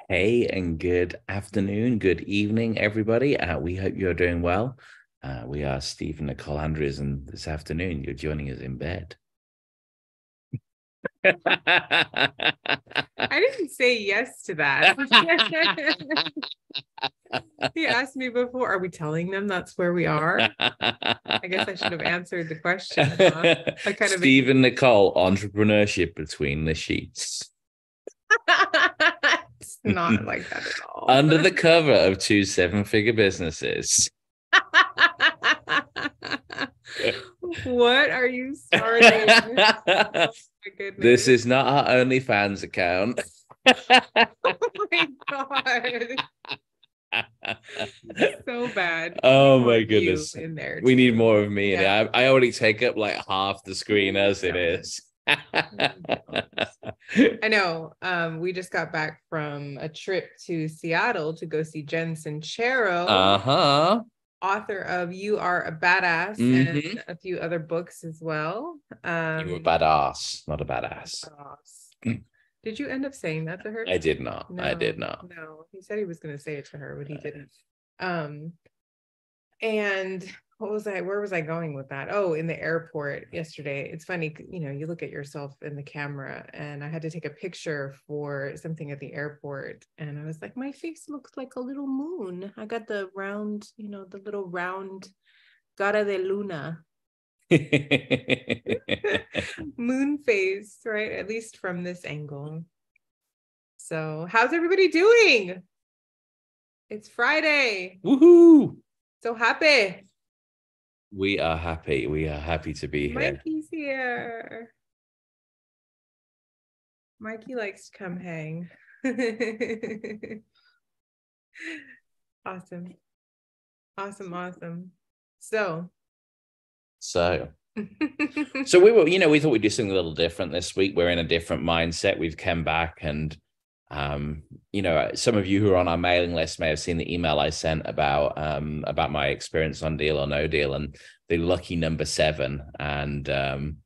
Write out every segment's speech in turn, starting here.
Hey, and good afternoon, good evening, everybody. We hope you're doing well. We are Steve and Nicole Andrews, and this afternoon you're joining us in bed. I didn't say yes to that. He asked me before, are we telling them that's where we are? I guess I should have answered the question. Huh? I kind Steve and Nicole, entrepreneurship between the sheets. It's not like that at all. Under the cover of two seven-figure businesses. What are you starting? Oh my goodness. This is not our OnlyFans account. Oh my God. So bad. Oh my goodness. In there we too. need more of me in Yeah. it. I already take up like half the screen as it is. I know. We just got back from a trip to Seattle to go see Jen Sincero, author of You Are a Badass, and a few other books as well. You were a badass, not a badass. Did you end up saying that to her? I did not. No, I did not. No, he said he was going to say it to her, but he didn't. And where was I going with that? Oh, in the airport yesterday. It's funny, you look at yourself in the camera, and I had to take a picture for something at the airport. And I was like, my face looks like a little moon. I got the round, the little round cara de luna. Moon face, right? At least from this angle. So how's everybody doing? It's Friday. Woohoo! So happy. We are happy. We are happy to be here. Mikey's here. Mikey likes to come hang. Awesome. So we were, we thought we'd do something a little different this week. We're in a different mindset. We've come back and, some of you who are on our mailing list may have seen the email I sent about my experience on Deal or No Deal and the lucky number 7. And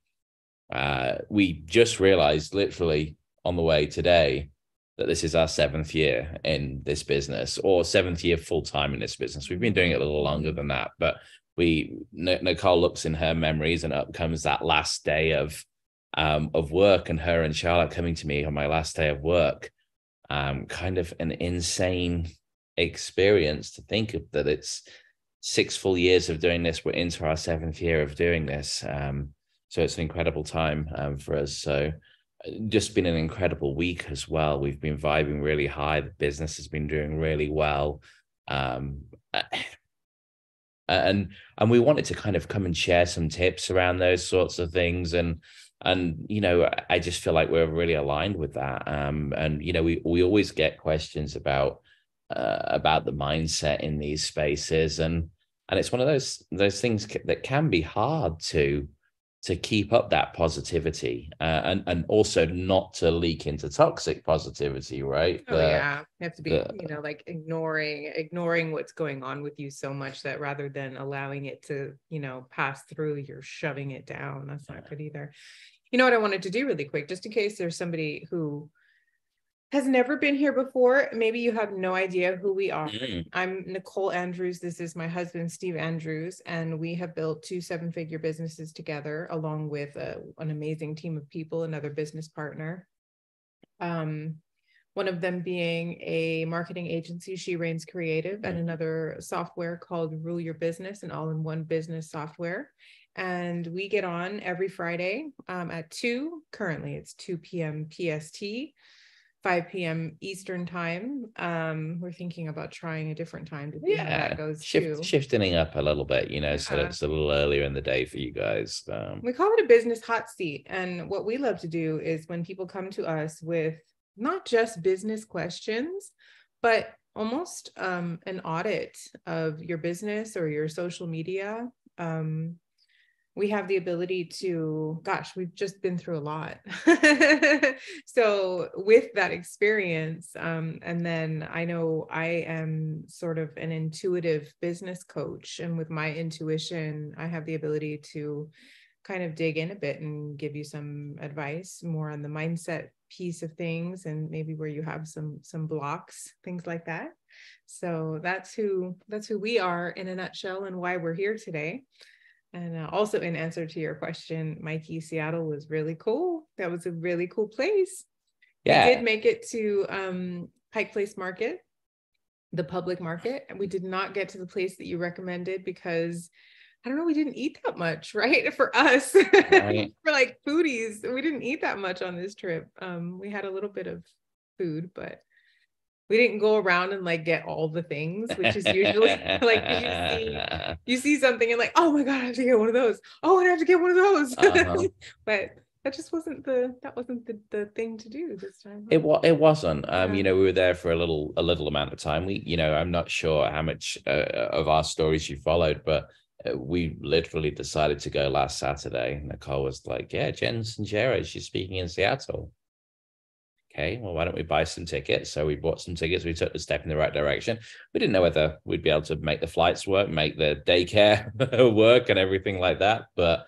we just realized literally on the way today that this is our 7th year in this business, or 7th year full-time in this business. We've been doing it a little longer than that, but Nicole looks in her memories, and up comes that last day of work, and her and Charlotte coming to me on my last day of work. Kind of an insane experience to think of, that it's 6 full years of doing this. We're into our 7th year of doing this. So it's an incredible time for us. So just been an incredible week as well. We've been vibing really high. The business has been doing really well. And we wanted to kind of come and share some tips around those sorts of things. And I just feel like we're really aligned with that. And we always get questions about the mindset in these spaces, and it's one of those things that can be hard to keep up that positivity, and also not to leak into toxic positivity, right? Yeah, you have to be, like ignoring what's going on with you so much that rather than allowing it to, pass through, you're shoving it down. That's not good either. You know what I wanted to do really quick, just in case there's somebody who has never been here before, maybe you have no idea who we are. I'm Nicole Andrews. This is my husband, Steve Andrews, and we have built 2 7-figure businesses together, along with an amazing team of people, another business partner. One of them being a marketing agency, She Reigns Creative, and another software called Rule Your Business, an all-in-one business software. And we get on every Friday at 2. Currently, it's 2 p.m. PST. 5 p.m. Eastern time. We're thinking about trying a different time to see how that goes. Shifting up a little bit, so it's a little earlier in the day for you guys. We call it a business hot seat. And what we love to do is when people come to us with not just business questions, but almost an audit of your business or your social media. We have the ability to, we've just been through a lot. So with that experience, and then I know I am sort of an intuitive business coach, and with my intuition, I have the ability to kind of dig in a bit and give you some advice more on the mindset piece of things, and maybe where you have some blocks, things like that. So that's who we are in a nutshell, and why we're here today. And also, in answer to your question, Mikey, Seattle was really cool. That was a really cool place. Yeah. We did make it to Pike Place Market, the public market, and we did not get to the place that you recommended because, I don't know, we didn't eat that much, right? For us, Right. for like foodies, we didn't eat that much on this trip. We had a little bit of food, but we didn't go around and like get all the things, which is usually like you see something and like, oh my God, I have to get one of those. Oh, and I have to get one of those. But that just wasn't the thing to do this time. It wasn't. You know, we were there for a little amount of time. We, you know, I'm not sure how much of our stories you followed, but we literally decided to go last Saturday. Nicole was like, "Yeah, Jen Sincero, she's speaking in Seattle." Okay, well, why don't we buy some tickets? So we bought some tickets. We took the step in the right direction. We didn't know whether we'd be able to make the flights work, make the daycare work, and everything like that. But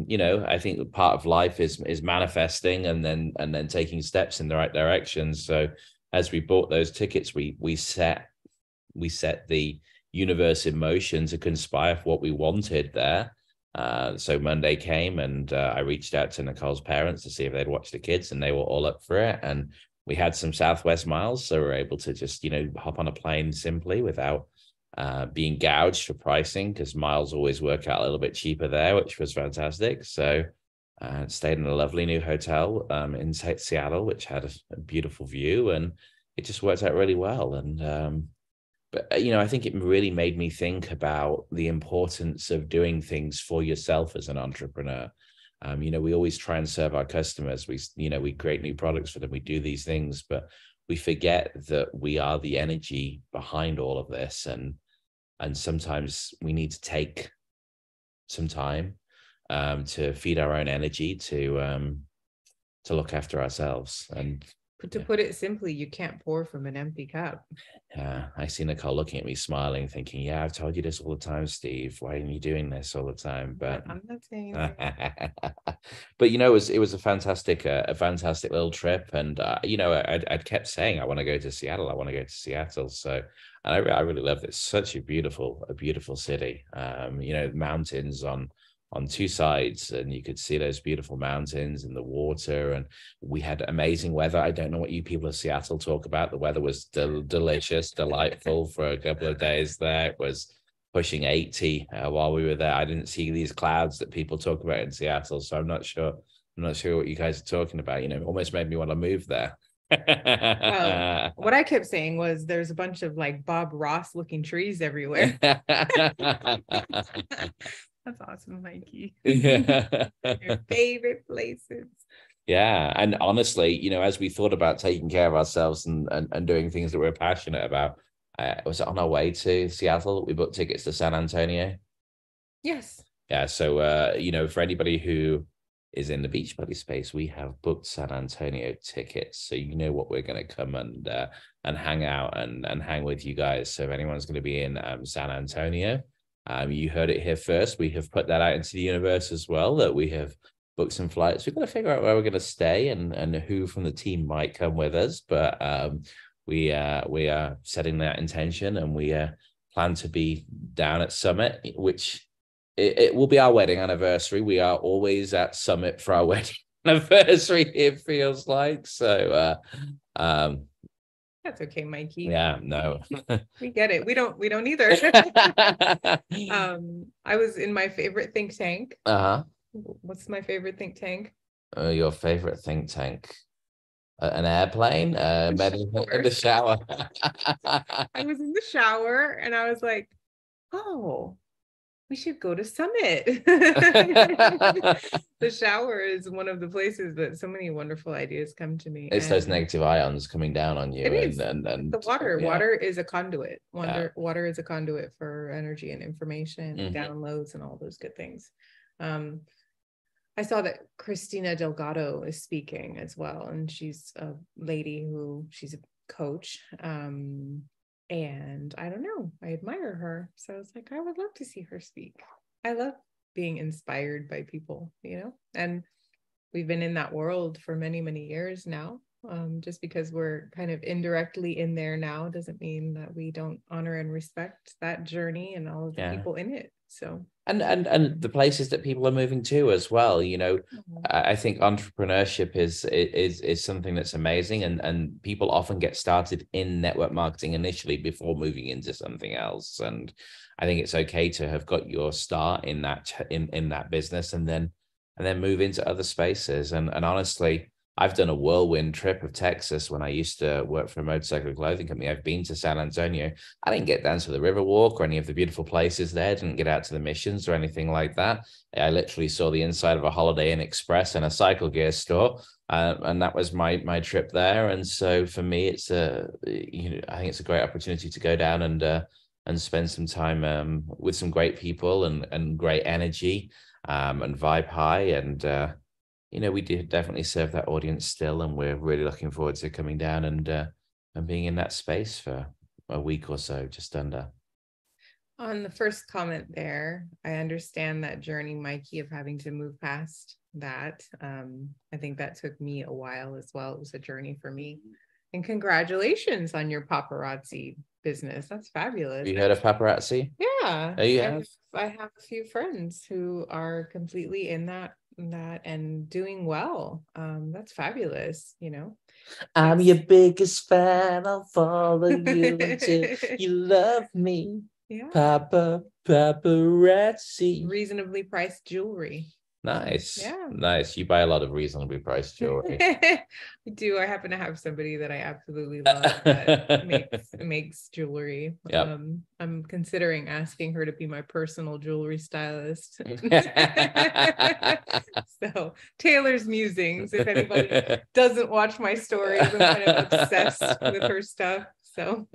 you know, I think part of life is manifesting and then taking steps in the right direction. So as we bought those tickets, we set the universe in motion to conspire for what we wanted there. So Monday came, and I reached out to Nicole's parents to see if they'd watch the kids, and they were all up for it. And we had some Southwest miles, so we were able to just, you know, hop on a plane simply without being gouged for pricing, because miles always work out a little bit cheaper there, which was fantastic. So stayed in a lovely new hotel in Seattle, which had a beautiful view, and it just worked out really well. And but, you know, I think it really made me think about the importance of doing things for yourself as an entrepreneur. You know, we always try and serve our customers. We create new products for them. We do these things, but we forget that we are the energy behind all of this. And sometimes we need to take some time to feed our own energy, to look after ourselves. And to put it simply, you can't pour from an empty cup. I see Nicole looking at me smiling, thinking, "Yeah, I've told you this all the time, Steve. Why aren't you doing this all the time?" But I'm not saying that. But you know, it was a fantastic little trip. And you know, I'd kept saying I want to go to Seattle. I want to go to Seattle. So, and I really loved it. It's such a beautiful city. You know, mountains on two sides, and you could see those beautiful mountains and the water. And we had amazing weather. I don't know what you people of Seattle talk about. The weather was delicious, delightful for a couple of days there. It was pushing 80 while we were there. I didn't see these clouds that people talk about in Seattle, so I'm not sure what you guys are talking about. You know, it almost made me want to move there. Well, what I kept saying was there's a bunch of like Bob Ross looking trees everywhere. That's awesome, Mikey. Your favorite places. Yeah. And honestly, you know, as we thought about taking care of ourselves and doing things that we're passionate about, was it on our way to Seattle that we booked tickets to San Antonio? Yes. Yeah. So, you know, for anybody who is in the Beachbody space, we have booked San Antonio tickets. So you know what we're going to come and hang out and hang with you guys. So if anyone's going to be in San Antonio, you heard it here first. We have put that out into the universe as well, that we have booked some flights. We've got to figure out where we're going to stay and who from the team might come with us. But we are setting that intention, and we plan to be down at Summit, which it will be our wedding anniversary. We are always at Summit for our wedding anniversary, it feels like. So that's okay, Mikey. Yeah, no. We get it. We don't either. I was in my favorite think tank. What's my favorite think tank? Your favorite think tank? An airplane? In the shower. I was in the shower and I was like, oh, we should go to Summit. The shower is one of the places that so many wonderful ideas come to me. It's those negative ions coming down on you. It is. And the water. Yeah. Water is a conduit. Water is a conduit for energy and information, and downloads and all those good things. I saw that Christina Delgado is speaking as well, and she's a lady she's a coach. And I don't know, I admire her. So I was like, I would love to see her speak. I love being inspired by people, you know, and we've been in that world for many, many years now. Just because we're kind of indirectly in there now doesn't mean that we don't honor and respect that journey and all of the people in it. So and the places that people are moving to as well. You know, I think entrepreneurship is something that's amazing, and people often get started in network marketing initially before moving into something else. And I think it's okay to have got your start in that in that business and then move into other spaces. And honestly, I've done a whirlwind trip of Texas when I used to work for a motorcycle clothing company. I've been to San Antonio. I didn't get down to the Riverwalk or any of the beautiful places there. Didn't get out to the missions or anything like that. I literally saw the inside of a Holiday Inn Express and a cycle gear store, and that was my trip there. And so for me, it's I think it's a great opportunity to go down and spend some time with some great people and great energy and vibe high. And we did definitely serve that audience still, and we're really looking forward to coming down and being in that space for a week or so, just under. On the first comment there, I understand that journey, Mikey, of having to move past that. I think that took me a while as well. It was a journey for me. And congratulations on your paparazzi business. That's fabulous. You heard of paparazzi? Yeah. Oh, you have? I have a few friends who are completely in that and doing well. That's fabulous, I'm your biggest fan. I'll follow you until you love me. Yeah. Paparazzi. Reasonably priced jewelry. Nice. Yeah. Nice. You buy a lot of reasonably priced jewelry. I do. I happen to have somebody that I absolutely love that makes jewelry. Yep. I'm considering asking her to be my personal jewelry stylist. So Taylor's musings, if anybody doesn't watch my stories, I'm kind of obsessed with her stuff. So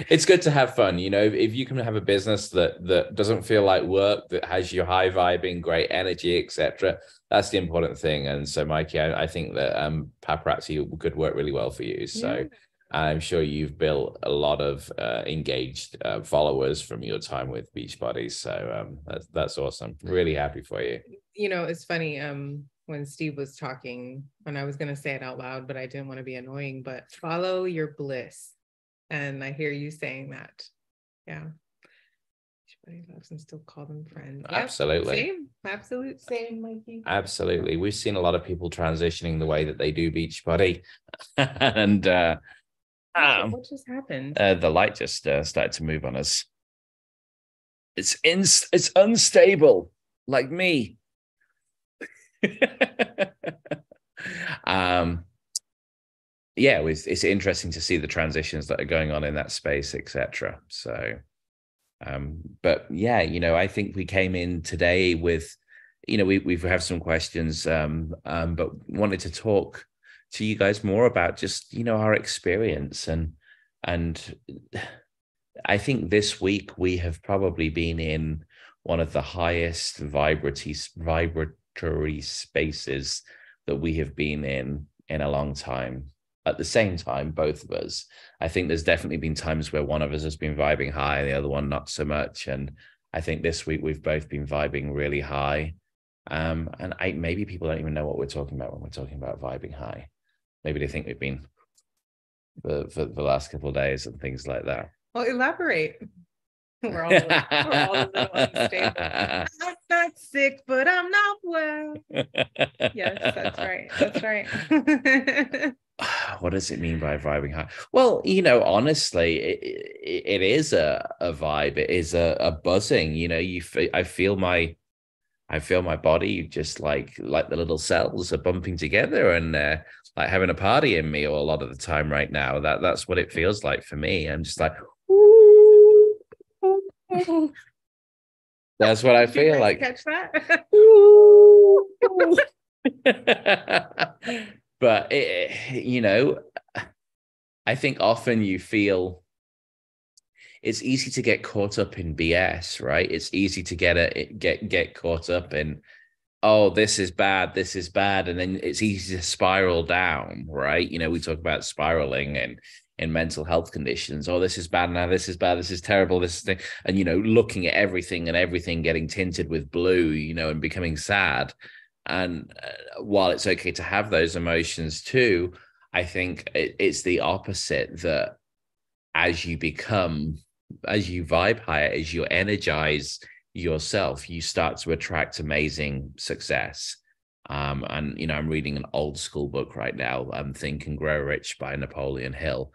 it's good to have fun, if you can have a business that doesn't feel like work, that has you high vibing, great energy, etc. That's the important thing. And so, Mikey, I think that paparazzi could work really well for you. So I'm sure you've built a lot of engaged followers from your time with Beachbody. So that's awesome. Really happy for you. It's funny. When Steve was talking, and I was going to say it out loud, but I didn't want to be annoying, but follow your bliss. And I hear you saying that. Yeah. Beachbody loves and still call them friends. Yep. Absolutely. Same. Absolute same, Mikey. Absolutely. We've seen a lot of people transitioning the way that they do Beachbody. And what just happened? The light just started to move on us. It's unstable, like me. It's interesting to see the transitions that are going on in that space, etc. So but I think we came in today with we have some questions but wanted to talk to you guys more about just our experience, and I think this week we have probably been in one of the highest vibratory spaces that we have been in a long time. At the same time, both of us, I think there's definitely been times where one of us has been vibing high and the other one not so much. And I think this week we've both been vibing really high. And maybe people don't even know what we're talking about when we're talking about vibing high. Maybe they think we've been for the last couple of days and things like that. Well, elaborate. We're all a little unstable. I'm not sick, but I'm not well. Yes, that's right. That's right. What does it mean by vibing high? Well, honestly, it is a vibe. It is a buzzing. I feel my body just like the little cells are bumping together and like having a party in me a lot of the time right now. That's what it feels like for me. I'm just like, that's what I feel like. Catch that? But I think often you feel it's easy to get caught up in BS, right? It's easy to get caught up in, oh, this is bad, and then it's easy to spiral down, right? We talk about spiraling and in mental health conditions. Oh, this is bad now, this is bad, this is terrible, this is thing. And looking at everything getting tinted with blue, and becoming sad. And while it's okay to have those emotions too, I think it's the opposite, that as you vibe higher, as you energize yourself, you start to attract amazing success. And I'm reading an old school book right now, Think and Grow Rich by Napoleon Hill.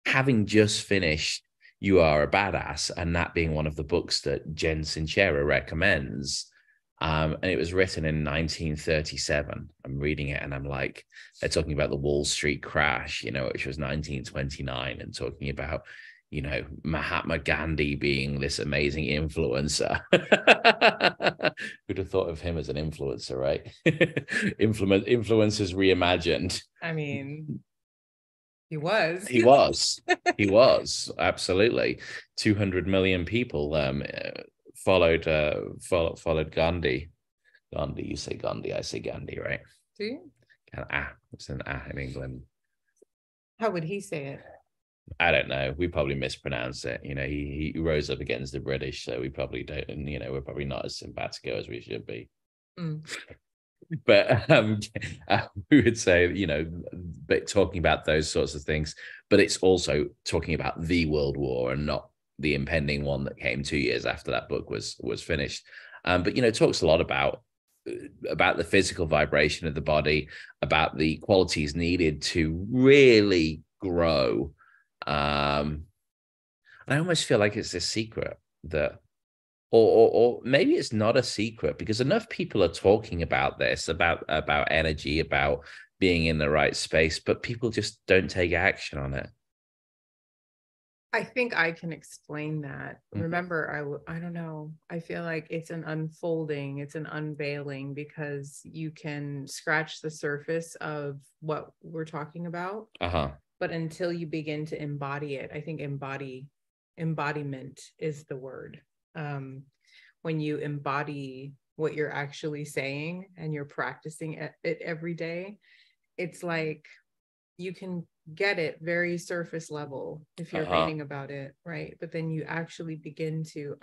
Having just finished You Are a Badass, and that being one of the books that Jen Sincero recommends. And it was written in 1937. I'm reading it and I'm like, they're talking about the Wall Street crash, which was 1929, and talking about, Mahatma Gandhi being this amazing influencer. Who'd have thought of him as an influencer, right? Influencers reimagined. I mean, he was. He was absolutely. 200 million people followed Gandhi. Gandhi, you say Gandhi, I say Gandhi, right? Do you? It's an in England. How would he say it? I don't know. We probably mispronounce it. He rose up against the British, so we probably don't. And we're probably not as simpatico as we should be. Mm. But we would say, but talking about those sorts of things, but it's also talking about the World War and not the impending one that came 2 years after that book was finished. But it talks a lot about the physical vibration of the body, about the qualities needed to really grow. I almost feel like it's a secret that, or maybe it's not a secret, because enough people are talking about this, about energy, about being in the right space, but people just don't take action on it. I think I can explain that. Mm-hmm. Remember, I don't know. I feel like it's an unfolding, it's an unveiling, because you can scratch the surface of what we're talking about. But until you begin to embody it, I think embodiment is the word. When you embody what you're actually saying and you're practicing it every day, it's like you can get it very surface level if you're reading about it, right? But then you actually begin to,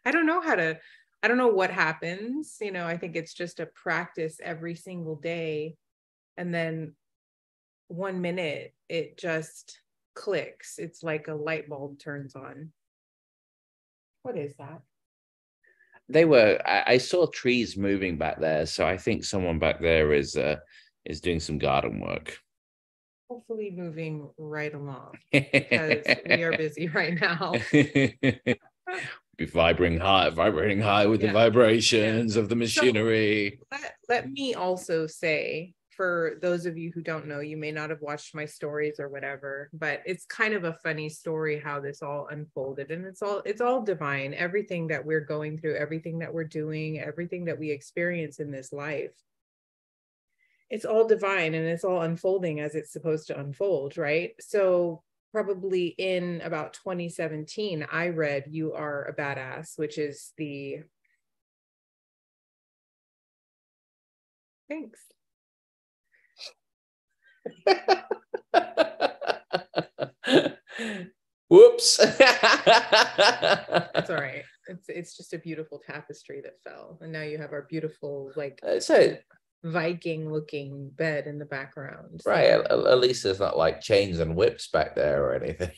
I don't know what happens. I think it's just a practice every single day. And then 1 minute, it just clicks. It's like a light bulb turns on. What is that? I saw trees moving back there. So I think someone back there is doing some garden work. Hopefully moving right along, because we are busy right now. Be vibrating high with the vibrations of the machinery. So let me also say, for those of you who don't know, you may not have watched my stories or whatever, but it's kind of a funny story how this all unfolded, and it's all divine. Everything that we're going through, everything that we're doing, everything that we experience in this life, it's all divine, and it's all unfolding as it's supposed to unfold, right? So probably in about 2017, I read You Are a Badass, which is the... Thanks. Whoops. That's all right. It's just a beautiful tapestry that fell, and now you have our beautiful, like, Viking looking bed in the background. So. Right. At least there's not like chains and whips back there or anything.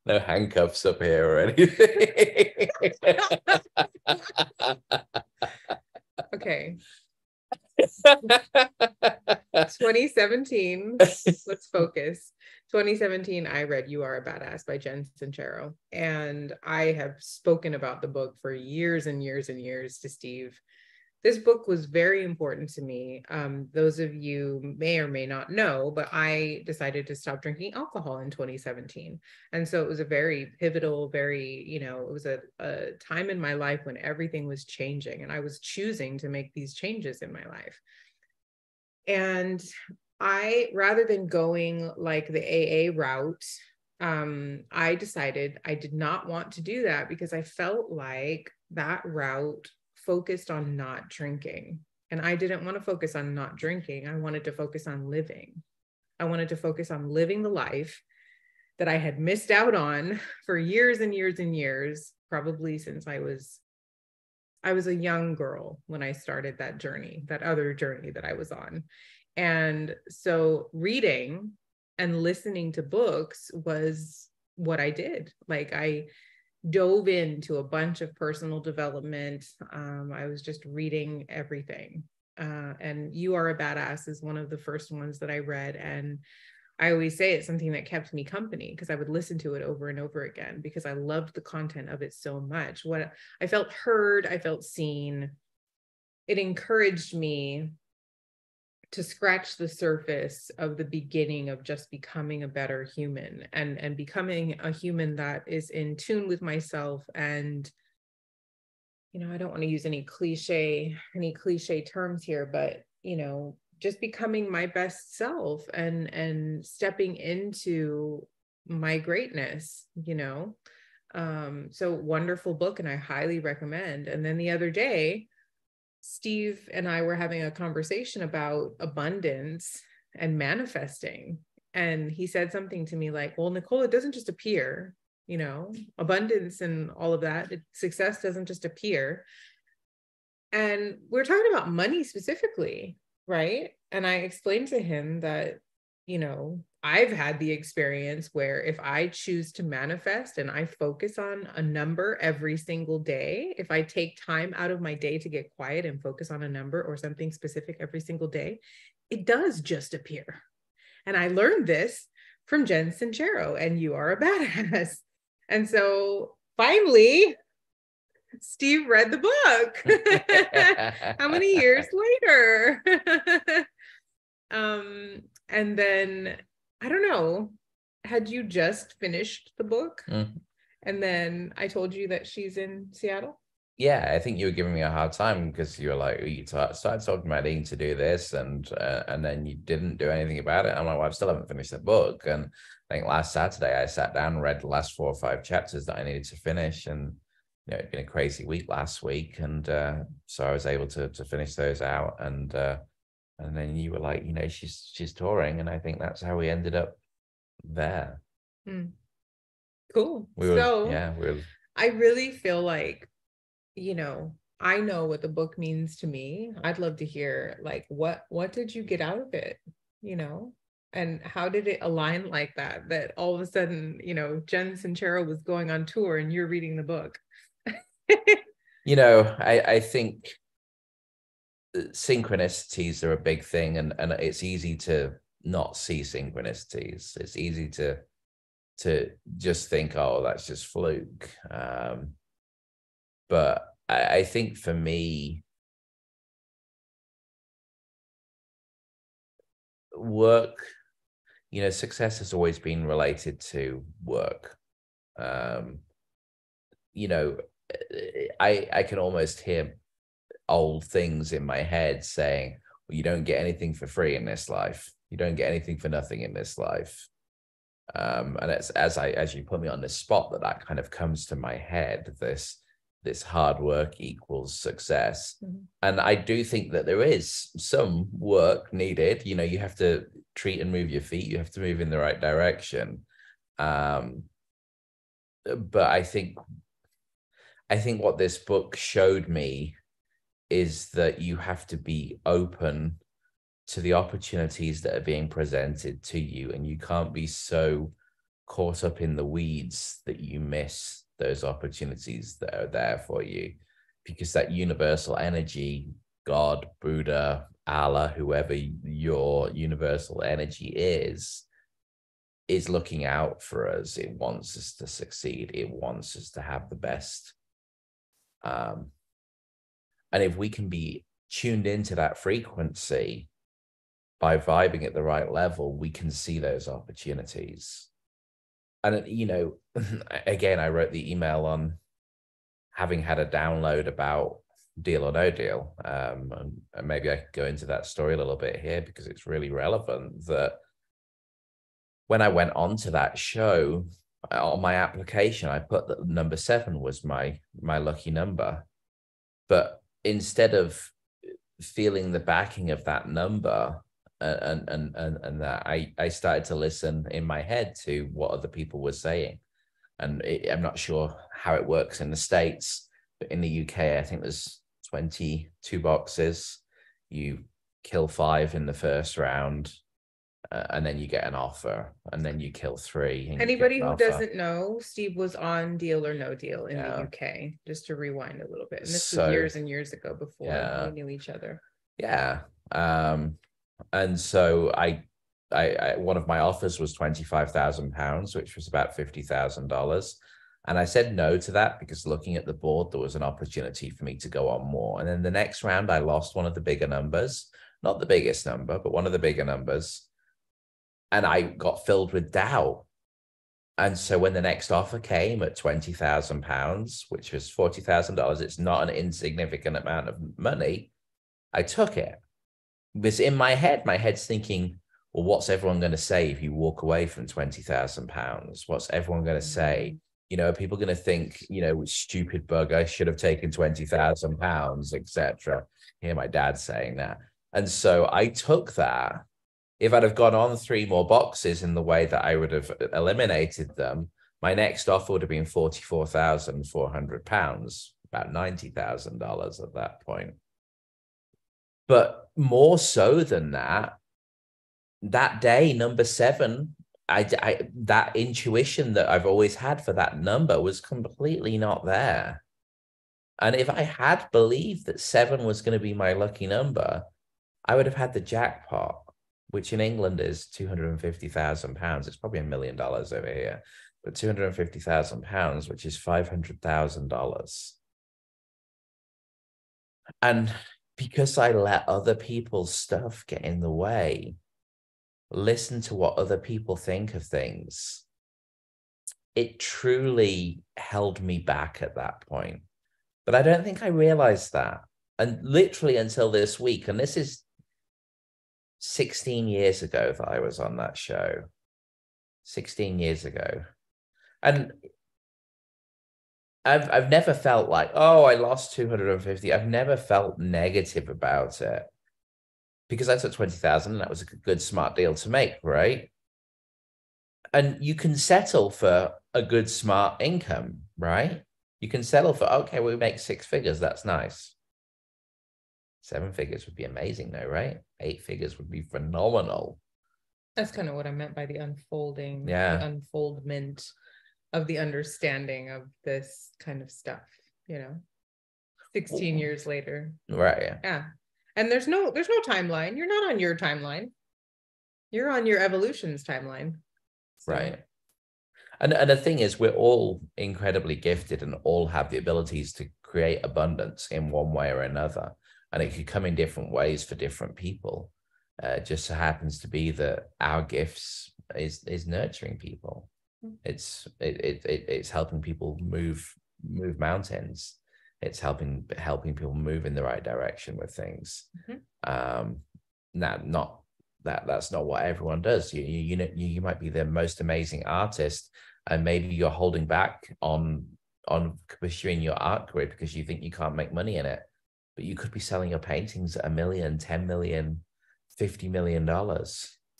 No handcuffs up here or anything. Okay. 2017, let's focus. 2017, I read You Are a Badass by Jen Sincero, and I have spoken about the book for years and years and years to Steve. This book was very important to me. Those of you may or may not know, but I decided to stop drinking alcohol in 2017. And so it was a very pivotal, it was a time in my life when everything was changing, and I was choosing to make these changes in my life. And rather than going like the AA route, I decided I did not want to do that, because I felt like that route focused on not drinking. And I didn't want to focus on not drinking. I wanted to focus on living. I wanted to focus on living the life that I had missed out on for years and years and years, probably since I was I was a young girl when I started that journey, that other journey that I was on. And so reading and listening to books was what I did. Like I dove into a bunch of personal development. I was just reading everything. And You Are a Badass is one of the first ones that I read. And I always say it's something that kept me company because I would listen to it over and over again because I loved the content of it so much. What I felt heard, I felt seen. It encouraged me to scratch the surface of the beginning of just becoming a better human and becoming a human that is in tune with myself. And, I don't want to use any cliche terms here, but, just becoming my best self and stepping into my greatness, so wonderful book. And I highly recommend. And then the other day, Steve and I were having a conversation about abundance and manifesting. And he said something to me like, well, Nicole, it doesn't just appear, abundance and all of that. Success doesn't just appear. And we're talking about money specifically, right? And I explained to him that, I've had the experience where if I choose to manifest and I focus on a number every single day, if I take time out of my day to get quiet and focus on a number or something specific every single day, it does just appear. And I learned this from Jen Sincero and You Are a Badass. And so finally, Steve read the book. How many years later? And then, I don't know, had you just finished the book? Mm-hmm. And then I told you that she's in Seattle? Yeah, I think you were giving me a hard time because you were like, you started talking about needing to do this, and then you didn't do anything about it. I'm like, well, I still haven't finished the book. And I think last Saturday I sat down and read the last 4 or 5 chapters that I needed to finish. And it'd been a crazy week last week, and so I was able to finish those out. And then you were like, she's touring, and I think that's how we ended up there. Cool. I really feel like, I know what the book means to me. I'd love to hear, like, what did you get out of it, and how did it align like that all of a sudden, Jen Sincero was going on tour and you're reading the book? I think synchronicities are a big thing, and it's easy to not see synchronicities. It's easy to just think, oh, that's just fluke. But I think for me, work, success has always been related to work. I can almost hear old things in my head saying, well, you don't get anything for free in this life. You don't get anything for nothing in this life. And it's as you put me on this spot that kind of comes to my head, this hard work equals success. Mm-hmm. And I do think that there is some work needed. You have to treat and move your feet. You have to move in the right direction. But I think what this book showed me is that you have to be open to the opportunities that are being presented to you, and you can't be so caught up in the weeds that you miss those opportunities that are there for you, because that universal energy, God, Buddha, Allah, whoever your universal energy is looking out for us. It wants us to succeed. It wants us to have the best. And if we can be tuned into that frequency by vibing at the right level, we can see those opportunities. And, again, I wrote the email on having had a download about Deal or No Deal. And maybe I could go into that story a little bit here because it's really relevant. That when I went on to that show, on my application, I put that number 7 was my lucky number. But instead of feeling the backing of that number, and that I started to listen in my head to what other people were saying. And I'm not sure how it works in the States, in the UK, I think there's 22 boxes. You kill 5 in the first round, and then you get an offer, and then you kill 3. And anybody who doesn't know, Steve was on Deal or No Deal in the UK, just to rewind a little bit. And this was years and years ago before we knew each other. Yeah. And so I one of my offers was £25,000, which was about $50,000. And I said no to that because looking at the board, there was an opportunity for me to go on more. And then the next round, I lost one of the bigger numbers, not the biggest number, but one of the bigger numbers. And I got filled with doubt. And so when the next offer came at £20,000, which was $40,000, it's not an insignificant amount of money, I took it. Because in my head's thinking, well, what's everyone going to say if you walk away from £20,000? What's everyone going to say? You know, are people going to think, you know, stupid bug, I should have taken £20,000, etc. Hear my dad saying that. And so I took that. If I'd have gone on 3 more boxes in the way that I would have eliminated them, my next offer would have been £44,400, about $90,000 at that point. But more so than that, that day, number 7, that intuition that I've always had for that number was completely not there. And if I had believed that 7 was going to be my lucky number, I would have had the jackpot, which in England is £250,000. It's probably $1 million over here, but £250,000, which is $500,000. And because I let other people's stuff get in the way, listen to what other people think of things, it truly held me back at that point. But I don't think I realized that. And literally until this week, and this is 16 years ago that I was on that show, 16 years ago. And I've never felt like, oh, I lost 250. I've never felt negative about it because I took 20,000 and that was a good, smart deal to make, right? And you can settle for a good, smart income, right? You can settle for, okay, we make 6 figures. That's nice. 7 figures would be amazing though, right? 8 figures would be phenomenal. That's kind of what I meant by the unfolding, the unfoldment of the understanding of this kind of stuff, you know, 16 years later. Right. Yeah. And there's no timeline. You're not on your timeline. You're on your evolution's timeline. So. Right. And the thing is, we're all incredibly gifted and all have the abilities to create abundance in one way or another. And it could come in different ways for different people. Just so happens to be that our gifts is nurturing people. It's helping people move mountains. It's helping people move in the right direction with things. Now, that's not what everyone does. You know, you might be the most amazing artist, and maybe you're holding back on pursuing your art career because you think you can't make money in it. But you could be selling your paintings at $1 million, $10 million, $50 million.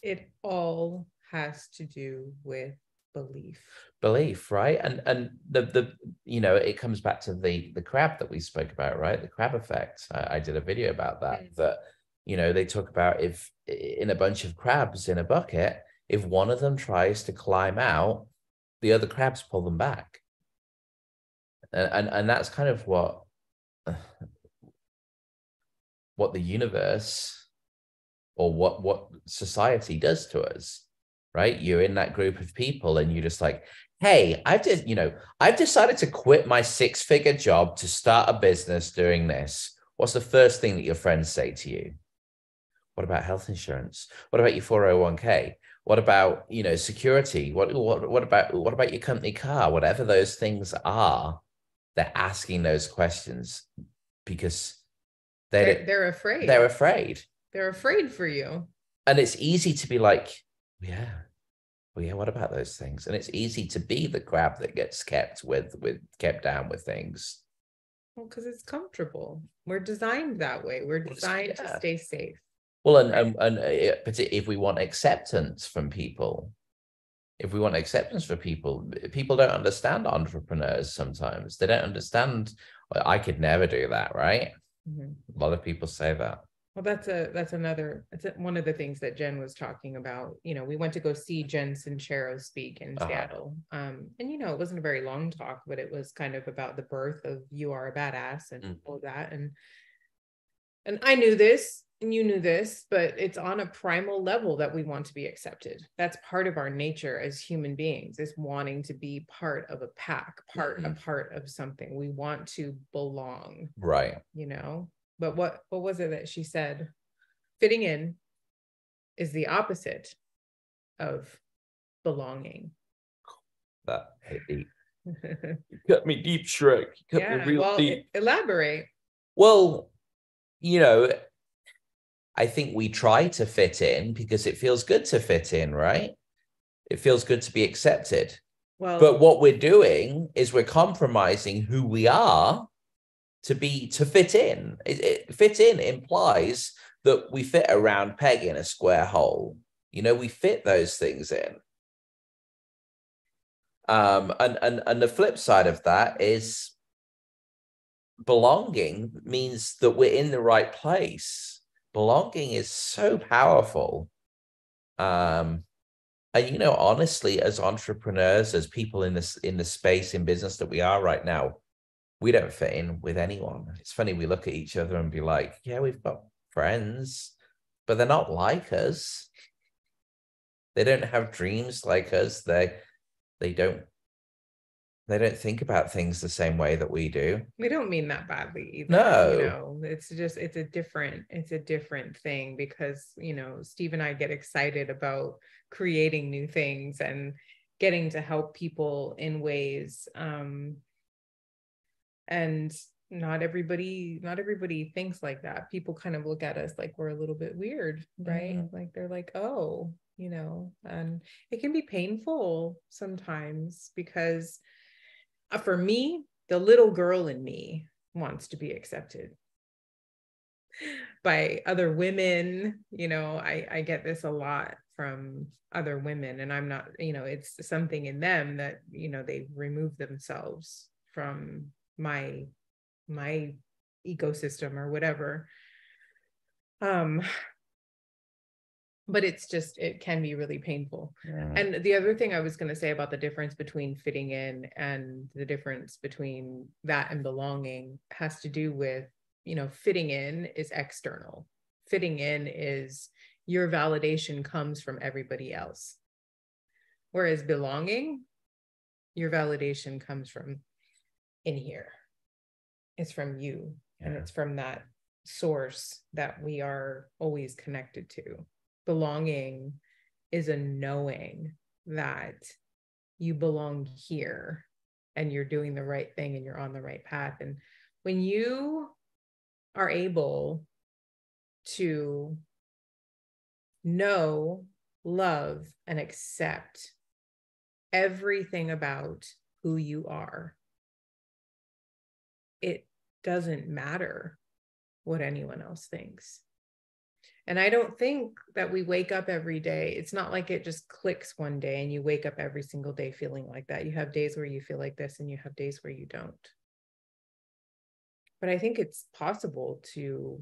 It all has to do with belief, right? And the you know, it comes back to the crab that we spoke about, right? The crab effect. I did a video about that. That, you know, they talk about if in a bunch of crabs in a bucket, if one of them tries to climb out, the other crabs pull them back. And that's kind of what the universe or what society does to us, right? You're in that group of people and you're just like, hey, I've decided to quit my 6-figure job to start a business doing this. What's the first thing that your friends say to you? What about health insurance? What about your 401k? What about, you know, security? What about your company car? Whatever those things are, they're asking those questions because they're afraid. They're afraid. They're afraid for you. And it's easy to be like, yeah, what about those things? And it's easy to be the crab that gets kept down with things. Well, because it's comfortable. We're designed that way. We're designed to stay safe. Well, and if we want acceptance from people, people don't understand entrepreneurs sometimes. They don't understand, I could never do that, right? Mm-hmm. A lot of people say that. Well, that's one of the things that Jen was talking about. You know, we went to go see Jen Sincero speak in Seattle. And, you know, it wasn't a very long talk, but it was kind of about the birth of You Are a Badass and all of that. And I knew this and you knew this, but it's on a primal level that we want to be accepted. That's part of our nature as human beings, is wanting to be part of a pack, a part of something. We want to belong. Right. You know? But what was it that she said? Fitting in is the opposite of belonging. That hit deep. You cut me deep, Shrek. You cut me real deep. Elaborate. Well, you know, I think we try to fit in because it feels good to fit in, right? It feels good to be accepted. Well, but what we're doing is we're compromising who we are to fit in. Fit in implies that we fit a round peg in a square hole. You know, we fit those things in. And the flip side of that is belonging means that we're in the right place. Belonging is so powerful. And, you know, honestly, as entrepreneurs, as people in the space in business that we are right now, we don't fit in with anyone. It's funny, we look at each other and be like, yeah, we've got friends, but they're not like us. They don't have dreams like us. They don't think about things the same way that we do. We don't mean that badly either. No. You know, it's a different thing, because, you know, Steve and I get excited about creating new things and getting to help people in ways, and not everybody thinks like that. People kind of look at us like we're a little bit weird, right? Mm-hmm. Like they're like, oh, you know, and it can be painful sometimes, because for me, the little girl in me wants to be accepted by other women. You know, I get this a lot from other women, and I'm not, you know, it's something in them that, you know, they remove themselves from my ecosystem or whatever. But it can be really painful. Yeah. And the other thing I was going to say about the difference between fitting in and the difference between that and belonging has to do with, you know, fitting in is external. Fitting in is your validation comes from everybody else. Whereas belonging, your validation comes from in here. It's from you. Yeah. And it's from that source that we are always connected to. Belonging is a knowing that you belong here and you're doing the right thing and you're on the right path. And when you are able to know, love, and accept everything about who you are, it doesn't matter what anyone else thinks. And I don't think that we wake up every day. It's not like it just clicks one day and you wake up every single day feeling like that. You have days where you feel like this and you have days where you don't. But I think it's possible to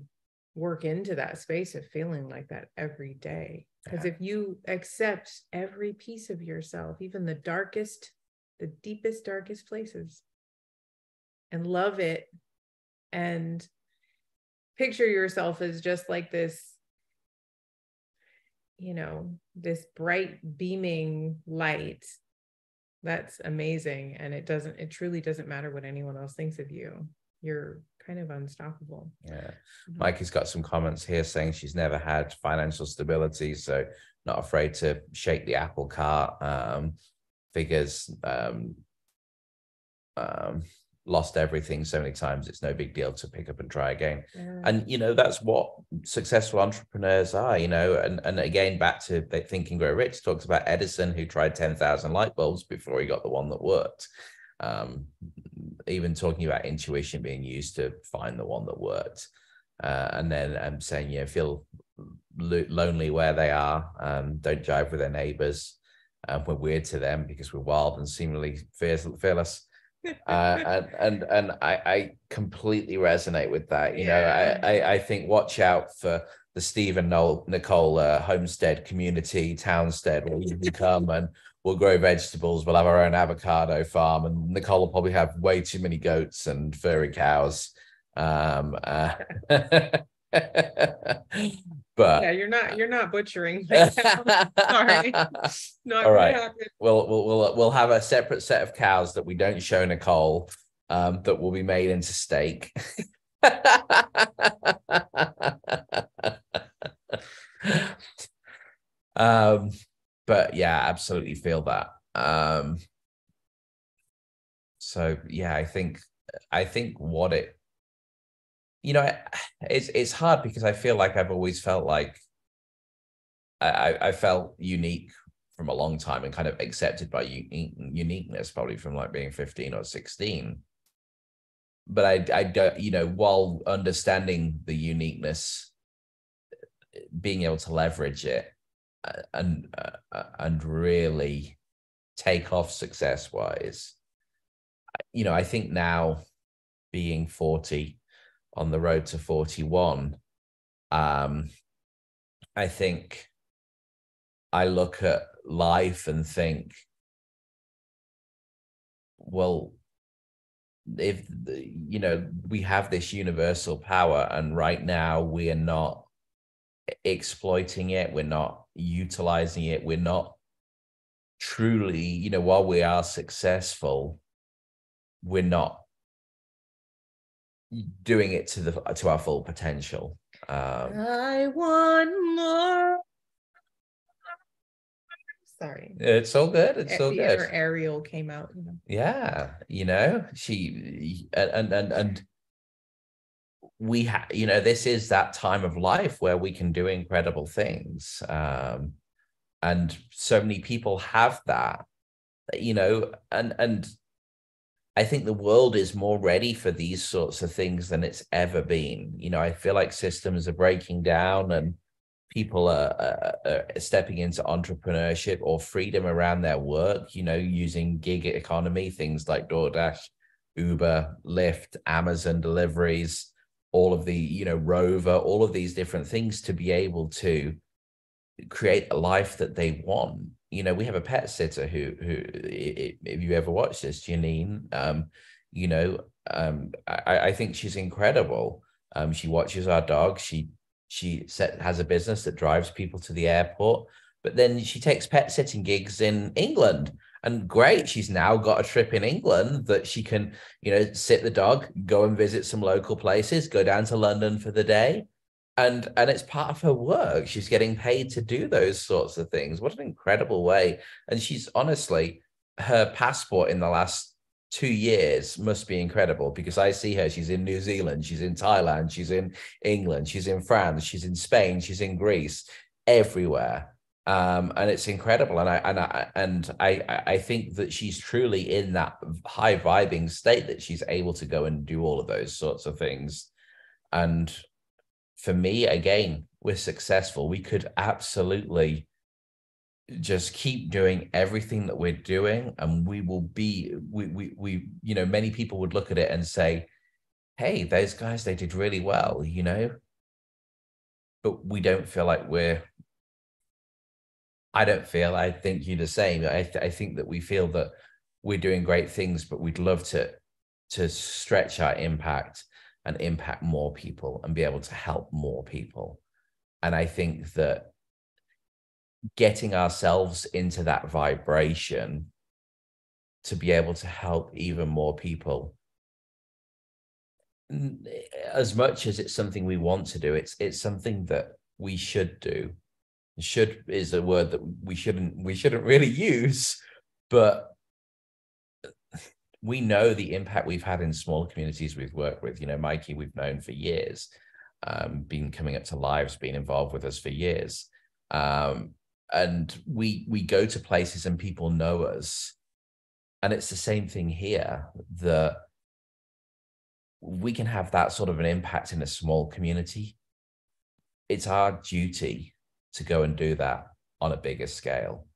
work into that space of feeling like that every day. Because if you accept every piece of yourself, even the darkest, the deepest, darkest places, and love it and picture yourself as just like this, you know, this bright beaming light, that's amazing. And it truly doesn't matter what anyone else thinks of you. You're kind of unstoppable. Yeah. Mikey's got some comments here saying she's never had financial stability, so not afraid to shake the apple cart. Figures lost everything so many times, it's no big deal to pick up and try again. Yeah. And, you know, that's what successful entrepreneurs are, you know, and again, back to Think and Grow Rich talks about Edison, who tried 10,000 light bulbs before he got the one that worked. Even talking about intuition being used to find the one that worked. And then I'm saying, you know, feel lonely where they are, don't jive with their neighbors. We're weird to them because we're wild and seemingly fearless. And I completely resonate with that. You know, Yeah. I think watch out for the Steve and Nicole homestead community townstead where you can come and we'll grow vegetables. We'll have our own avocado farm, and Nicole will probably have way too many goats and furry cows. But Yeah, you're not butchering my cow. Sorry. Not all gonna right. happen. We'll have a separate set of cows that we don't show Nicole, that will be made into steak. um, but yeah, absolutely feel that. So yeah, I think what it, you know, it's hard because I feel like I've always felt like I felt unique from a long time and kind of accepted by uniqueness, probably from like being 15 or 16. But I don't, while understanding the uniqueness, being able to leverage it, and really take off success wise, I think now being 40 on the road to 41, I think I look at life and think, well, if we have this universal power, and right now we are not exploiting it, we're not utilizing it, we're not truly, while we are successful, we're not doing it to our full potential. I want more. Sorry. It's all good. It's all The good. inner Ariel came out. Yeah, she and we have, this is that time of life where we can do incredible things. And so many people have that, and I think the world is more ready for these sorts of things than it's ever been. I feel like systems are breaking down and people are stepping into entrepreneurship or freedom around their work, using gig economy, things like DoorDash, Uber, Lyft, Amazon deliveries, all of the, Rover, all of these different things to be able to create a life that they want. We have a pet sitter who if you ever watch this, Janine, I think she's incredible. She watches our dog. She has a business that drives people to the airport, but then she takes pet sitting gigs in England. And great, she's now got a trip in England that she can, sit the dog, go and visit some local places, go down to London for the day. And it's part of her work. She's getting paid to do those sorts of things. What an incredible way. And she's honestly, her passport in the last 2 years must be incredible, because I see her, she's in New Zealand, she's in Thailand, she's in England, she's in France, she's in Spain, she's in Greece, everywhere. And it's incredible. And I think that she's truly in that high vibing state that she's able to go and do all of those sorts of things. And for me, again, we're successful. We could absolutely just keep doing everything that we're doing, and we will be, many people would look at it and say, hey, those guys, they did really well, but we don't feel like I think you're the same. I think that we feel that we're doing great things, but we'd love to stretch our impact and impact more people and be able to help more people. And I think that getting ourselves into that vibration to be able to help even more people, as much as it's something we want to do, it's something that we should do. Should is a word that we shouldn't really use, but we know the impact we've had in small communities we've worked with. Mikey, we've known for years, been coming up to lives, been involved with us for years. And we go to places and people know us. And it's the same thing here, that we can have that sort of an impact in a small community. It's our duty to go and do that on a bigger scale.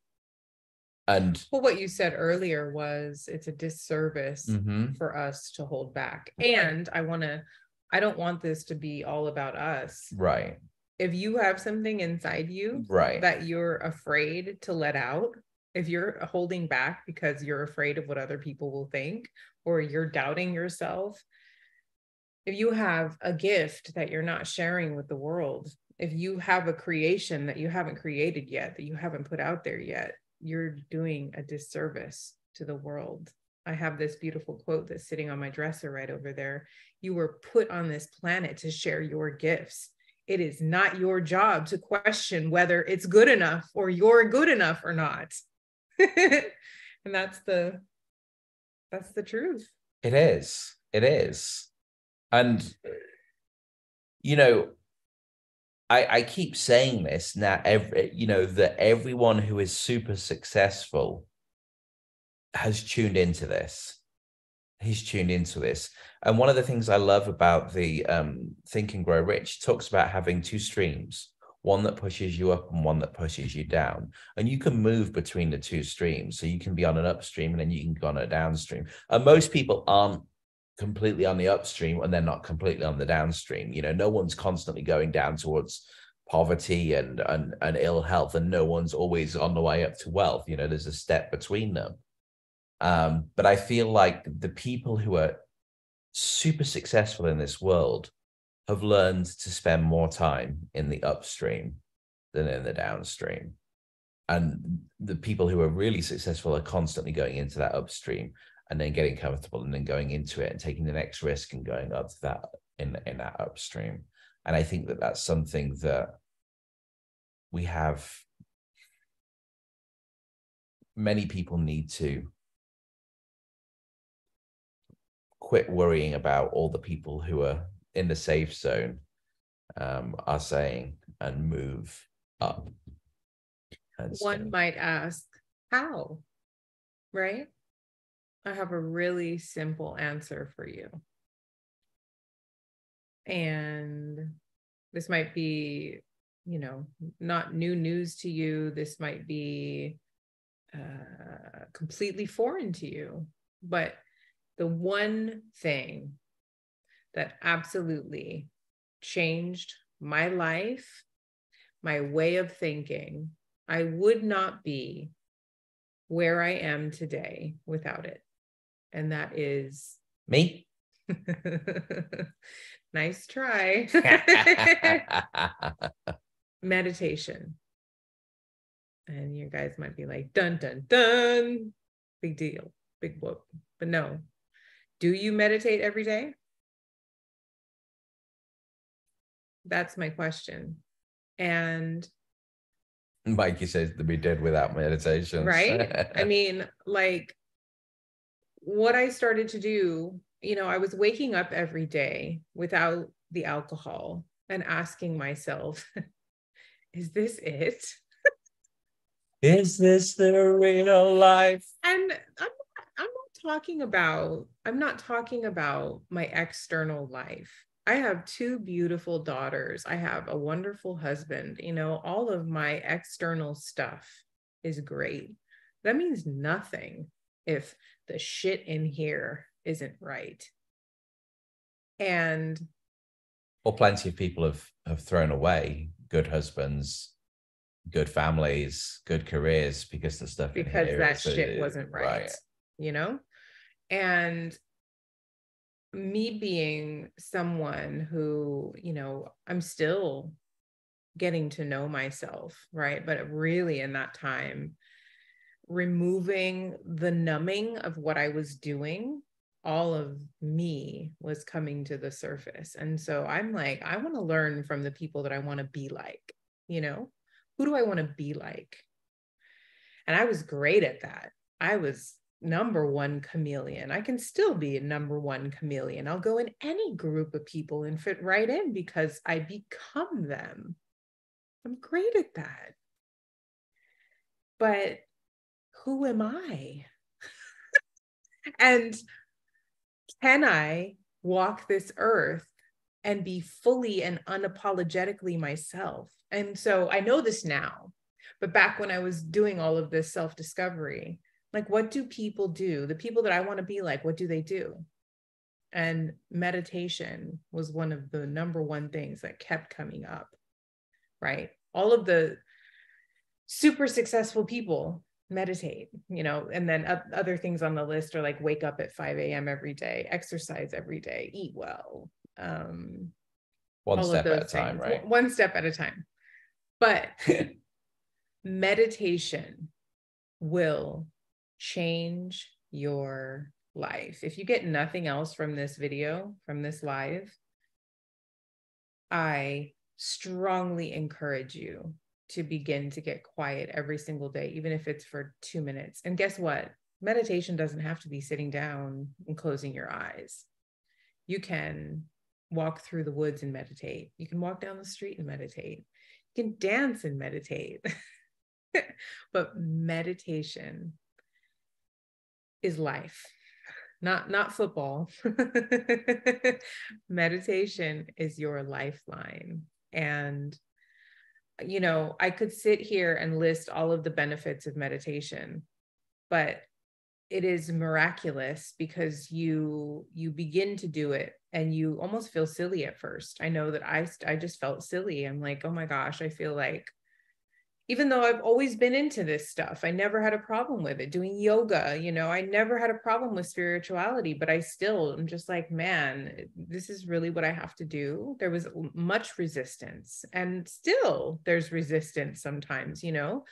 And well, what you said earlier was it's a disservice for us to hold back. And I don't want this to be all about us. Right. If you have something inside you that you're afraid to let out, if you're holding back because you're afraid of what other people will think, or you're doubting yourself, if you have a gift that you're not sharing with the world, if you have a creation that you haven't created yet, that you haven't put out there yet, you're doing a disservice to the world. I have this beautiful quote that's sitting on my dresser right over there. You were put on this planet to share your gifts. It is not your job to question whether it's good enough or you're good enough or not. And that's the truth. It is. It is. And, you know, I keep saying this now, that everyone who is super successful has tuned into this. He's tuned into this. And one of the things I love about the Think and Grow Rich talks about having two streams, one that pushes you up and one that pushes you down. And you can move between the two streams. So you can be on an upstream and then you can go on a downstream. And most people aren't completely on the upstream and they're not completely on the downstream. You know, no one's constantly going down towards poverty and ill health, and no one's always on the way up to wealth. You know, there's a step between them. But I feel like the people who are super successful in this world have learned to spend more time in the upstream than in the downstream. And the people who are really successful are constantly going into that upstream and then getting comfortable and then going into it and taking the next risk and going up to that in that upstream. And I think that that's something that we have. Many people need to quit worrying about all the people who are in the safe zone are saying, and move up. One might ask, how? Right? I have a really simple answer for you. And this might be, not new news to you. This might be completely foreign to you. But the one thing that absolutely changed my life, my way of thinking, I would not be where I am today without it. And that is me. Nice try. Meditation. And you guys might be like, dun, dun, dun. Big deal. Big whoop. But no. Do you meditate every day? That's my question. And Mikey says to be dead without meditation. Right? I mean, like, what I started to do, I was waking up every day without the alcohol and asking myself, is this it? Is this the real life? And I'm not talking about my external life. I have two beautiful daughters. I have a wonderful husband. All of my external stuff is great. That means nothing if the shit in here isn't right. And well, plenty of people have thrown away good husbands, good families, good careers because the stuff because that shit wasn't right. And me being someone who, I'm still getting to know myself, right? But really in that time, removing the numbing of what I was doing, all of me was coming to the surface. And so I'm like, I want to learn from the people that I want to be like, who do I want to be like? And I was great at that. I was number one chameleon. I can still be a number one chameleon. I'll go in any group of people and fit right in because I become them. I'm great at that. But who am I? And can I walk this earth and be fully and unapologetically myself? And so I know this now. But back when I was doing all of this self-discovery, like, what do people do? The people that I want to be like, what do they do? And meditation was one of the number one things that kept coming up, right? All of the super successful people meditate, you know, and then other things on the list are like wake up at 5 a.m. every day, exercise every day, eat well. One step at a time, right? One step at a time. But meditation will change your life. If you get nothing else from this video, from this live, I strongly encourage you to begin to get quiet every single day, even if it's for 2 minutes. And guess what? Meditation doesn't have to be sitting down and closing your eyes. You can walk through the woods and meditate. You can walk down the street and meditate. You can dance and meditate. But meditation is life, not football. Meditation is your lifeline. And, you know, I could sit here and list all of the benefits of meditation, but it is miraculous because you begin to do it and you almost feel silly at first. I know that I just felt silly. I'm like, oh my gosh, I feel like, even though I've always been into this stuff, I never had a problem with it. Doing yoga, you know, I never had a problem with spirituality, but I'm just like, man, this is really what I have to do. There was much resistance, and still there's resistance sometimes, you know.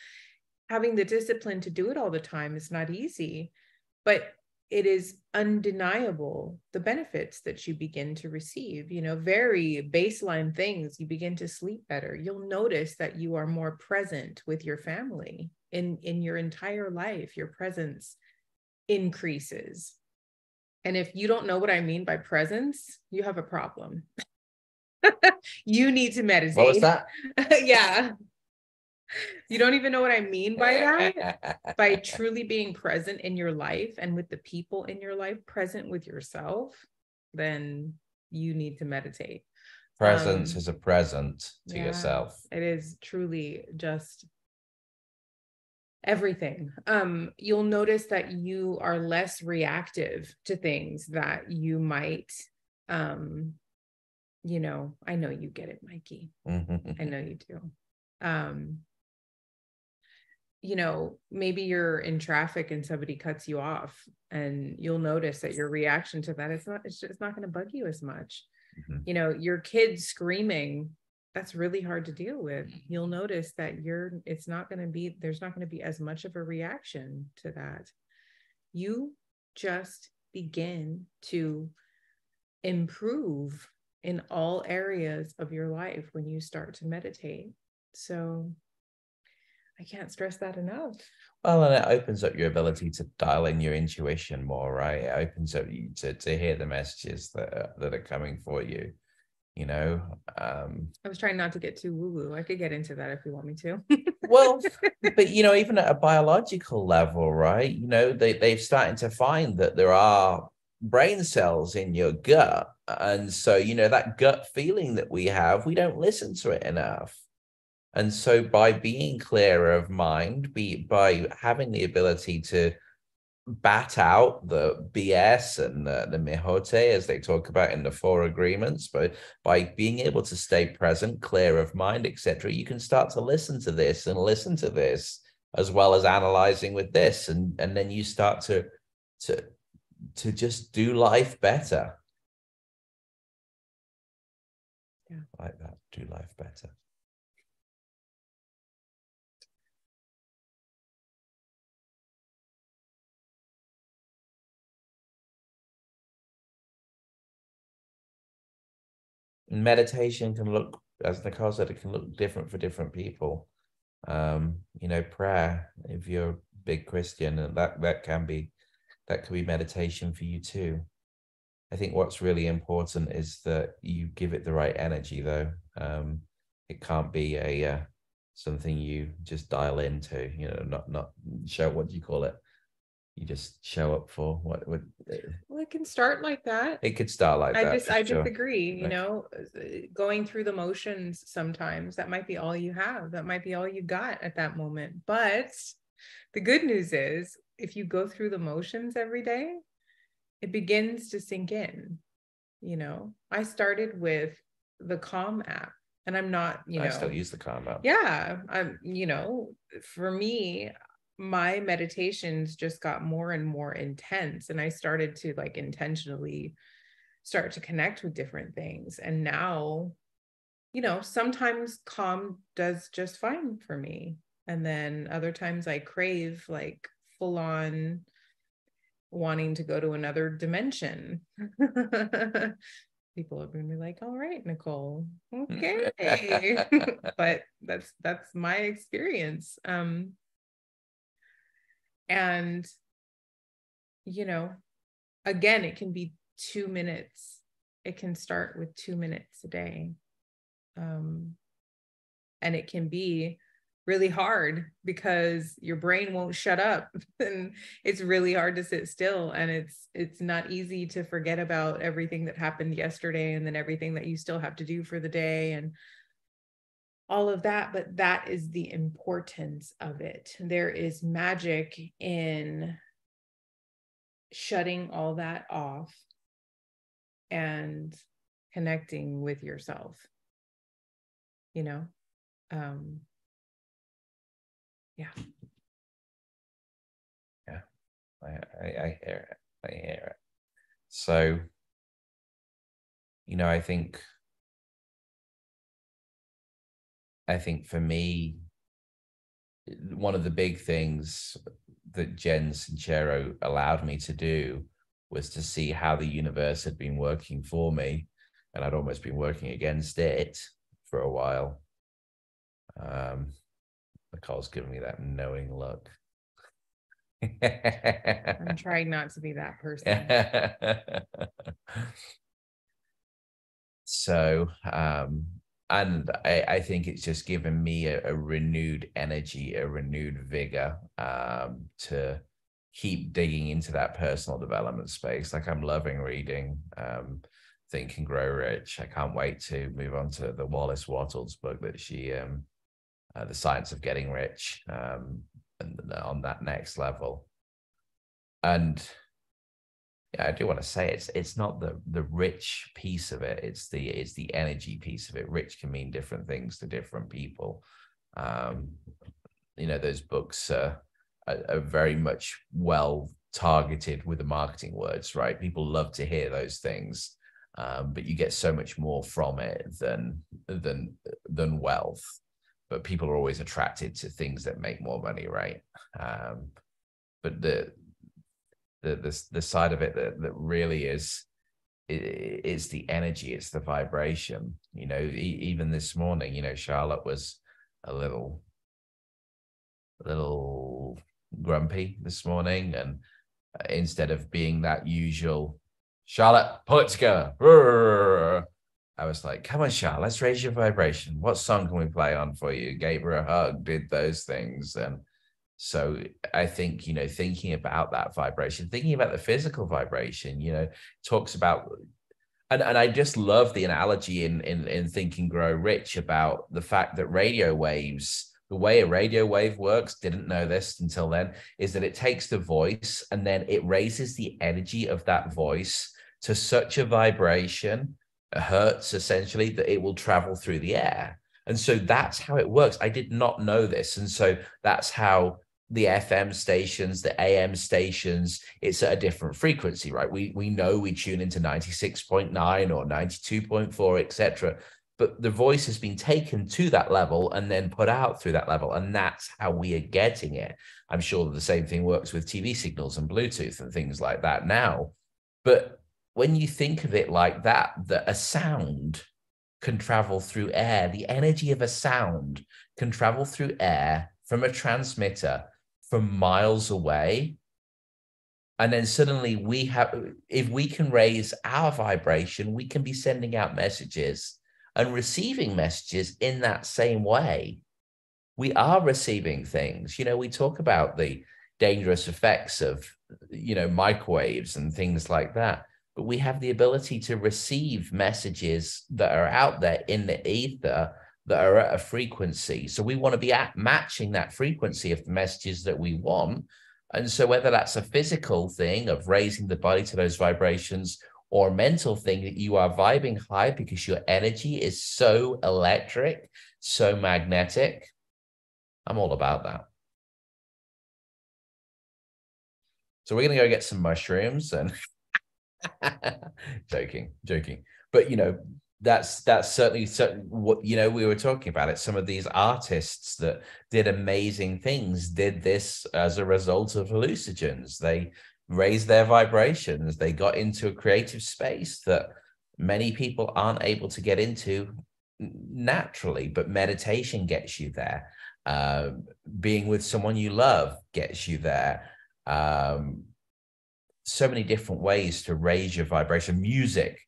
Having the discipline to do it all the time is not easy, but it is undeniable the benefits that you begin to receive, you know, very baseline things. You begin to sleep better. You'll notice that you are more present with your family in your entire life. Your presence increases. And if you don't know what I mean by presence, you have a problem. You need to meditate. What was that? Yeah. You don't even know what I mean by that. By truly being present in your life and with the people in your life, present with yourself, then you need to meditate. Presence is a present to yourself. It is truly just everything. You'll notice that you are less reactive to things that you might, you know, I know you get it, Mikey. I know you do. You know, maybe you're in traffic and somebody cuts you off, and you'll notice that your reaction to that, it's not going to bug you as much. You know, your kids screaming, that's really hard to deal with. You'll notice that there's not going to be as much of a reaction to that. You just begin to improve in all areas of your life when you start to meditate. So I can't stress that enough. Well, and it opens up your ability to dial in your intuition more, right? It opens up you to hear the messages that are coming for you, you know. I was trying not to get too woo-woo. I could get into that if you want me to. Well, but, you know, even at a biological level, right? You know, they've started to find that there are brain cells in your gut. And so, you know, that gut feeling that we have, we don't listen to it enough. And so by being clearer of mind, by having the ability to bat out the BS and the mijote, as they talk about in the 4 agreements, but by being able to stay present, clear of mind, etc., you can start to listen to this and listen to this, as well as analyzing with this. And then you start to just do life better. Yeah. Like that, do life better. Meditation can look, as Nicole said, it can look different for different people. You know, prayer, if you're a big Christian, and that can be meditation for you too. I think what's really important is that you give it the right energy, though. It can't be a something you just dial into, you know, not show, what do you call it? you just show up for? What would Well, it can start like that. it could start like that? I Sure. disagree. You know, going through the motions sometimes, that might be all you have. That might be all you got at that moment. But the good news is, if you go through the motions every day, it begins to sink in. You know, I started with the Calm app, and I'm not, I still use the Calm app. Yeah, I'm, for me, my meditations just got more and more intense, and I started to like intentionally start to connect with different things. And now, sometimes Calm does just fine for me. And then other times I crave like full on wanting to go to another dimension. People are going to be like, all right, Nicole, okay. But that's my experience. And again, it can be 2 minutes. It can start with 2 minutes a day. And it can be really hard because your brain won't shut up, and it's really hard to sit still, and it's not easy to forget about everything that happened yesterday and then everything that you still have to do for the day and all of that. But that is the importance of it. There is magic in shutting all that off and connecting with yourself, yeah. I hear it. I hear it. So, I think for me, one of the big things that Jen Sincero allowed me to do was to see how the universe had been working for me, and I'd almost been working against it for a while. Nicole's giving me that knowing look. I'm trying not to be that person. So, and I think it's just given me a renewed energy, a renewed vigor to keep digging into that personal development space. Like, I'm loving reading Think and Grow Rich. I can't wait to move on to the Wallace Wattles book that she, The Science of Getting Rich, and on that next level. And yeah, I do want to say it's not the rich piece of it. It's the energy piece of it. Rich can mean different things to different people. Those books are very much well targeted with the marketing words, right? People love to hear those things, but you get so much more from it than wealth. But people are always attracted to things that make more money, right? But the side of it that really is the energy, it's the vibration. Even this morning, Charlotte was a little grumpy this morning, and instead of being that usual Charlotte, pull it together, I was like, come on, Charlotte, let's raise your vibration. What song can we play on for you? Gave her a hug, did those things. And so I think, thinking about that vibration, thinking about the physical vibration, talks about, and I just love the analogy in Think and Grow Rich about the fact that radio waves, the way a radio wave works, didn't know this until then, is that it takes the voice and then it raises the energy of that voice to such a vibration, hertz essentially, that it will travel through the air. And so that's how it works. I did not know this. And so that's how the FM stations, the AM stations, it's at a different frequency, right? We know we tune into 96.9 or 92.4, etc. But the voice has been taken to that level and then put out through that level. And that's how we are getting it. I'm sure the same thing works with TV signals and Bluetooth and things like that now. But when you think of it like that a sound can travel through air, the energy of a sound can travel through air from a transmitter from miles away. And then suddenly if we can raise our vibration, we can be sending out messages and receiving messages in that same way. We are receiving things. We talk about the dangerous effects of, microwaves and things like that. But we have the ability to receive messages that are out there in the ether that are at a frequency. So we want to be matching that frequency of the messages that we want. And so whether that's a physical thing of raising the body to those vibrations, or a mental thing that you are vibing high because your energy is so electric, so magnetic, I'm all about that. So we're going to go get some mushrooms and joking. But, that's certainly what, we were talking about it. Some of these artists that did amazing things did this as a result of hallucinogens. They raised their vibrations. They got into a creative space that many people aren't able to get into naturally, but meditation gets you there. Being with someone you love gets you there. So many different ways to raise your vibration. Music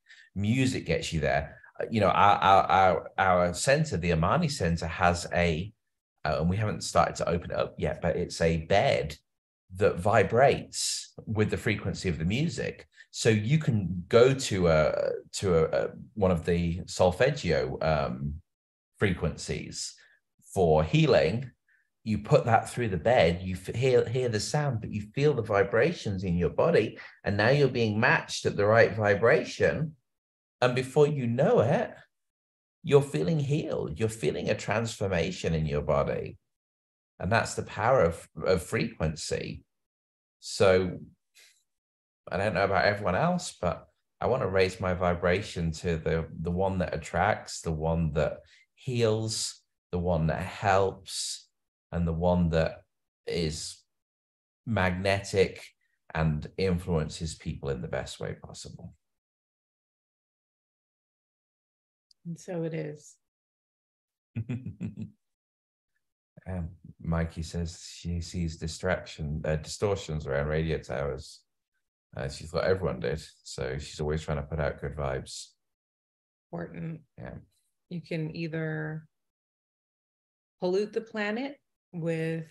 gets you there. Our center, the Amani Center, has and we haven't started to open it up yet, but it's a bed that vibrates with the frequency of the music. So you can go to one of the solfeggio frequencies for healing. You put that through the bed, you hear the sound, but you feel the vibrations in your body, and now you're being matched at the right vibration. And before you know it, you're feeling healed. You're feeling a transformation in your body. And that's the power of frequency. So I don't know about everyone else, but I want to raise my vibration to the one that attracts, the one that heals, the one that helps, and the one that is magnetic and influences people in the best way possible. And so it is. Mikey says she sees distortions around radio towers. She thought everyone did. So she's always trying to put out good vibes. Important. Yeah. You can either pollute the planet with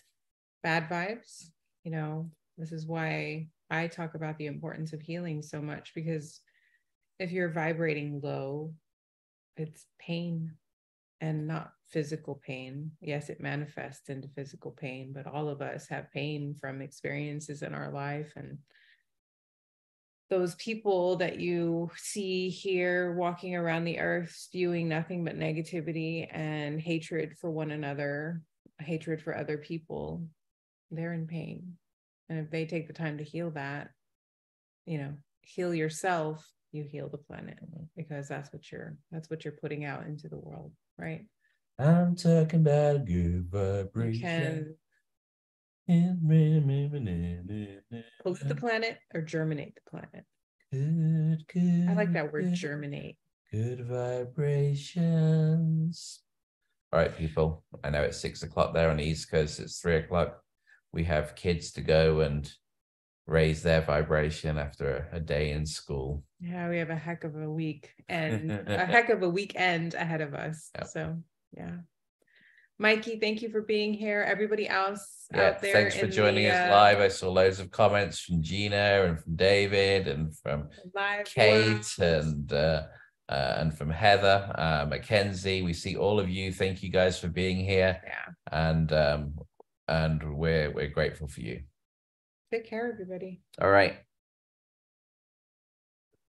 bad vibes. This is why I talk about the importance of healing so much, because if you're vibrating low, it's pain, and not physical pain. Yes, it manifests into physical pain, but all of us have pain from experiences in our life. And those people that you see here walking around the earth spewing nothing but negativity and hatred for one another, hatred for other people, they're in pain. And if they take the time to heal that, heal yourself, you heal the planet, because that's what you're putting out into the world, right? I'm talking about good vibration. Pollute the planet or germinate the planet. Good. I like that word, germinate. Good vibrations. All right, people. I know it's 6 o'clock there on the East Coast. It's 3 o'clock. We have kids to go and raise their vibration after a day in school. Yeah, we have a heck of a week and a heck of a weekend ahead of us. Yep. So, yeah. Mikey, thank you for being here. Everybody else out there. Thanks for joining us live. I saw loads of comments from Gina and from David and from Kate and from Heather, Mackenzie. We see all of you. Thank you guys for being here. Yeah. And we're grateful for you. Take care, everybody. All right.